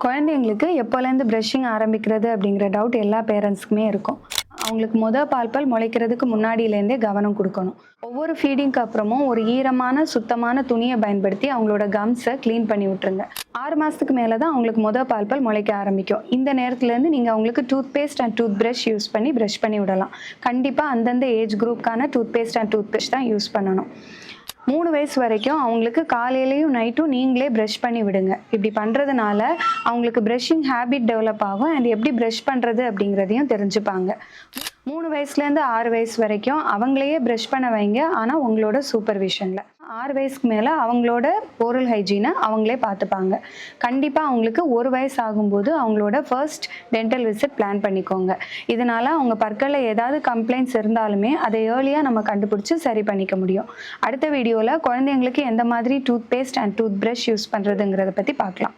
குழந்தைங்களுக்கு எப்போலேருந்து ப்ரஷிங் ஆரம்பிக்கிறது அப்படிங்கிற டவுட் எல்லா பேரண்ட்ஸ்க்குமே இருக்கும். அவங்களுக்கு பால் முளைக்கிறதுக்கு முன்னாடியிலேருந்தே கவனம் கொடுக்கணும். ஒவ்வொரு ஃபீடிங்க்கு அப்புறமும் ஒரு ஈரமான சுத்தமான துணியை பயன்படுத்தி அவங்களோட கம்ஸை க்ளீன் பண்ணி விட்டுருங்க. 6 மாதத்துக்கு மேலே தான் அவங்களுக்கு பால் முளைக்க ஆரம்பிக்கும். இந்த நேரத்துலேருந்து நீங்கள் அவங்களுக்கு toothpaste and toothbrush use பண்ணி ப்ரஷ் பண்ணி விடலாம். கண்டிப்பாக அந்தந்த ஏஜ் குரூப்கான toothpaste and toothbrush தான் யூஸ் பண்ணணும். 3 வயசு வரைக்கும் அவங்களுக்கு காலையிலையும் நைட்டும் நீங்களே ப்ரஷ் பண்ணி விடுங்க. இப்படி பண்ணுறதுனால அவங்களுக்கு ப்ரஷிங் ஹேபிட் டெவலப் ஆகும் அண்ட் எப்படி ப்ரஷ் பண்ணுறது அப்படிங்கிறதையும் தெரிஞ்சுப்பாங்க. 3 வயசுலேருந்து 6 வயசு வரைக்கும் அவங்களையே ப்ரஷ் பண்ண வைங்க, ஆனால் உங்களோட சூப்பர்விஷனில். 6 வயசுக்கு மேலே அவங்களோட ஓரல் ஹைஜீனை அவங்களே பார்த்துப்பாங்க. கண்டிப்பாக அவங்களுக்கு 1 வயசு ஆகும்போது அவங்களோட ஃபர்ஸ்ட் டென்டல் விசிட் பிளான் பண்ணிக்கோங்க. இதனால் அவங்க பற்களில் ஏதாவது கம்ப்ளைண்ட்ஸ் இருந்தாலுமே அதை ஏர்லியாக நம்ம கண்டுபிடிச்சி சரி பண்ணிக்க முடியும். அடுத்த வீடியோவில் குழந்தைங்களுக்கு எந்த மாதிரி toothpaste and toothbrush use பண்ணுறதுங்கிறத பற்றி பார்க்கலாம்.